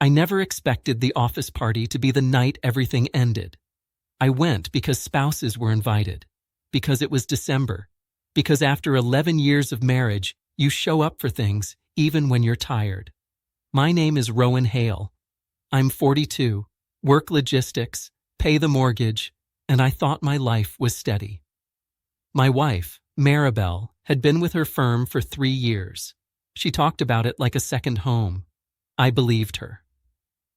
I never expected the office party to be the night everything ended. I went because spouses were invited, because it was December, because after 11 years of marriage, you show up for things even when you're tired. My name is Rowan Hale. I'm 42, work logistics, pay the mortgage, and I thought my life was steady. My wife, Maribel, had been with her firm for 3 years. She talked about it like a second home. I believed her.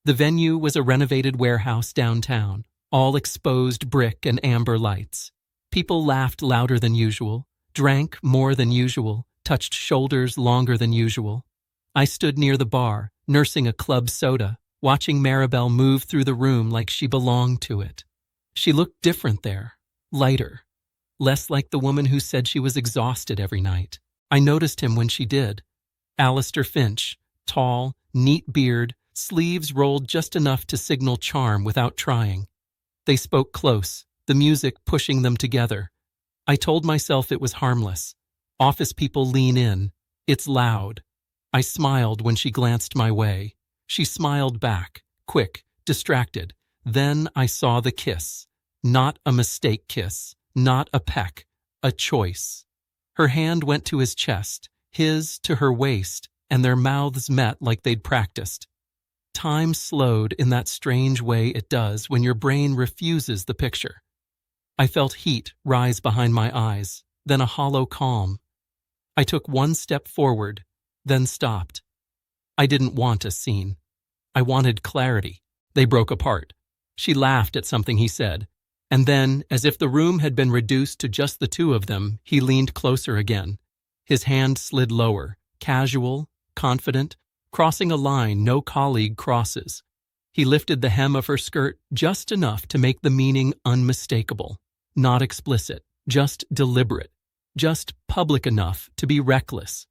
The venue was a renovated warehouse downtown, all exposed brick and amber lights. People laughed louder than usual, drank more than usual, touched shoulders longer than usual. I stood near the bar, nursing a club soda, watching Maribel move through the room like she belonged to it. She looked different there, lighter, less like the woman who said she was exhausted every night. I noticed him when she did. Alistair Finch, tall, neat beard, sleeves rolled just enough to signal charm without trying. They spoke close, the music pushing them together. I told myself it was harmless. Office people lean in. It's loud. I smiled when she glanced my way. She smiled back, quick, distracted. Then I saw the kiss. Not a mistake kiss, not a peck, a choice. Her hand went to his chest, his to her waist, and their mouths met like they'd practiced. Time slowed in that strange way it does when your brain refuses the picture. I felt heat rise behind my eyes, then a hollow calm. I took one step forward, then stopped. I didn't want a scene. I wanted clarity. They broke apart. She laughed at something he said, and then, as if the room had been reduced to just the two of them, he leaned closer again. His hand slid lower, casual, confident, crossing a line no colleague crosses. He lifted the hem of her skirt just enough to make the meaning unmistakable, not explicit, just deliberate, just public enough to be reckless.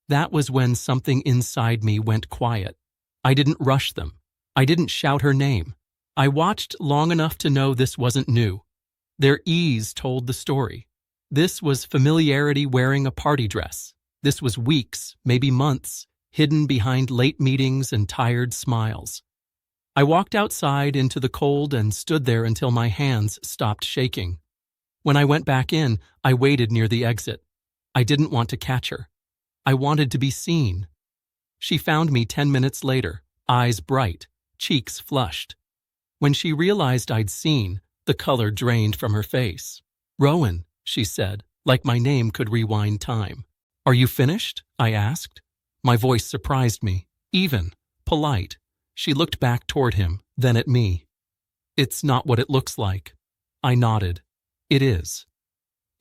That was when something inside me went quiet. I didn't rush them. I didn't shout her name. I watched long enough to know this wasn't new. Their ease told the story. This was familiarity wearing a party dress. This was weeks, maybe months, hidden behind late meetings and tired smiles. I walked outside into the cold and stood there until my hands stopped shaking. When I went back in, I waited near the exit. I didn't want to catch her. I wanted to be seen. She found me 10 minutes later, eyes bright, cheeks flushed. When she realized I'd seen, the color drained from her face. "Rowan," she said, like my name could rewind time. "Are you finished?" I asked. My voice surprised me, even, polite. She looked back toward him, then at me. "It's not what it looks like." I nodded. "It is."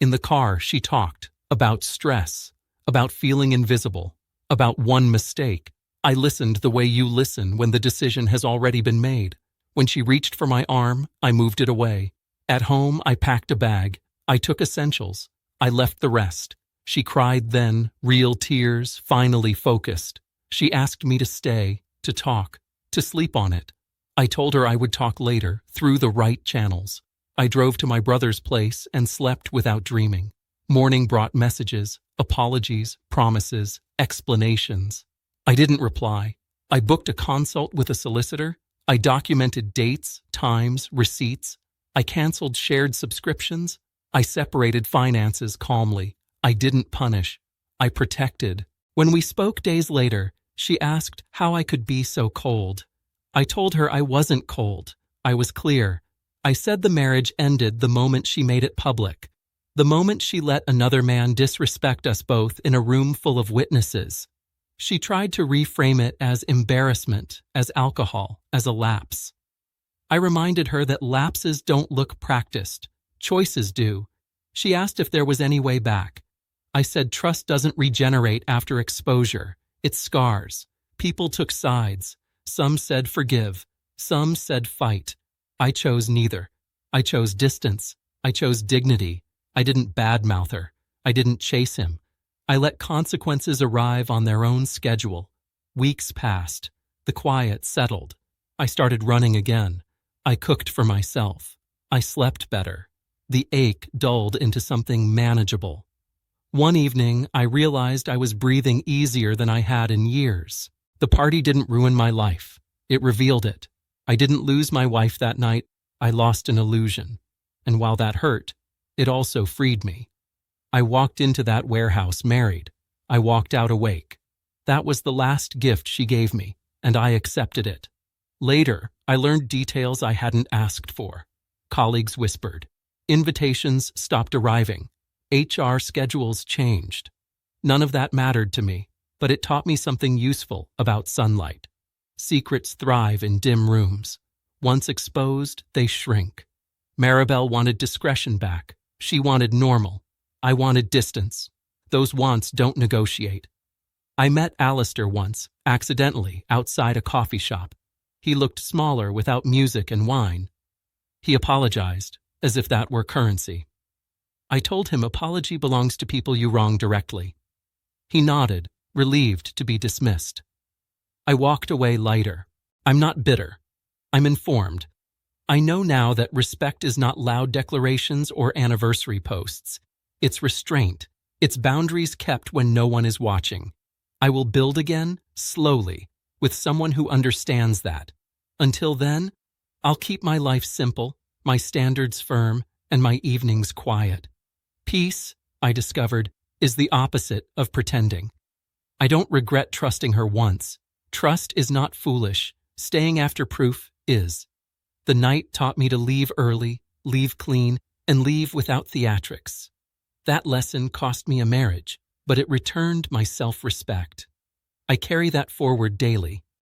In the car, she talked about stress, about feeling invisible, about one mistake. I listened the way you listen when the decision has already been made. When she reached for my arm, I moved it away. At home, I packed a bag. I took essentials. I left the rest. She cried then, real tears, finally focused. She asked me to stay, to talk, to sleep on it. I told her I would talk later, through the right channels. I drove to my brother's place and slept without dreaming. Morning brought messages, apologies, promises, explanations. I didn't reply. I booked a consult with a solicitor. I documented dates, times, receipts. I canceled shared subscriptions. I separated finances calmly. I didn't punish. I protected. When we spoke days later, she asked how I could be so cold. I told her I wasn't cold. I was clear. I said the marriage ended the moment she made it public. The moment she let another man disrespect us both in a room full of witnesses. She tried to reframe it as embarrassment, as alcohol, as a lapse. I reminded her that lapses don't look practiced. Choices do. She asked if there was any way back. I said trust doesn't regenerate after exposure. It scars. People took sides. Some said forgive. Some said fight. I chose neither. I chose distance. I chose dignity. I didn't badmouth her. I didn't chase him. I let consequences arrive on their own schedule. Weeks passed. The quiet settled. I started running again. I cooked for myself. I slept better. The ache dulled into something manageable. One evening, I realized I was breathing easier than I had in years. The party didn't ruin my life. It revealed it. I didn't lose my wife that night. I lost an illusion. And while that hurt, it also freed me. I walked into that warehouse married. I walked out awake. That was the last gift she gave me, and I accepted it. Later, I learned details I hadn't asked for. Colleagues whispered. Invitations stopped arriving. HR schedules changed. None of that mattered to me, but it taught me something useful about sunlight. Secrets thrive in dim rooms. Once exposed, they shrink. Maribel wanted discretion back. She wanted normal. I wanted distance. Those wants don't negotiate. I met Alistair once, accidentally, outside a coffee shop. He looked smaller without music and wine. He apologized, as if that were currency. I told him apology belongs to people you wrong directly. He nodded, relieved to be dismissed. I walked away lighter. I'm not bitter. I'm informed. I know now that respect is not loud declarations or anniversary posts. It's restraint. It's boundaries kept when no one is watching. I will build again, slowly, with someone who understands that. Until then, I'll keep my life simple, my standards firm, and my evenings quiet. Peace, I discovered, is the opposite of pretending. I don't regret trusting her once. Trust is not foolish. Staying after proof is. The night taught me to leave early, leave clean, and leave without theatrics. That lesson cost me a marriage, but it returned my self-respect. I carry that forward daily,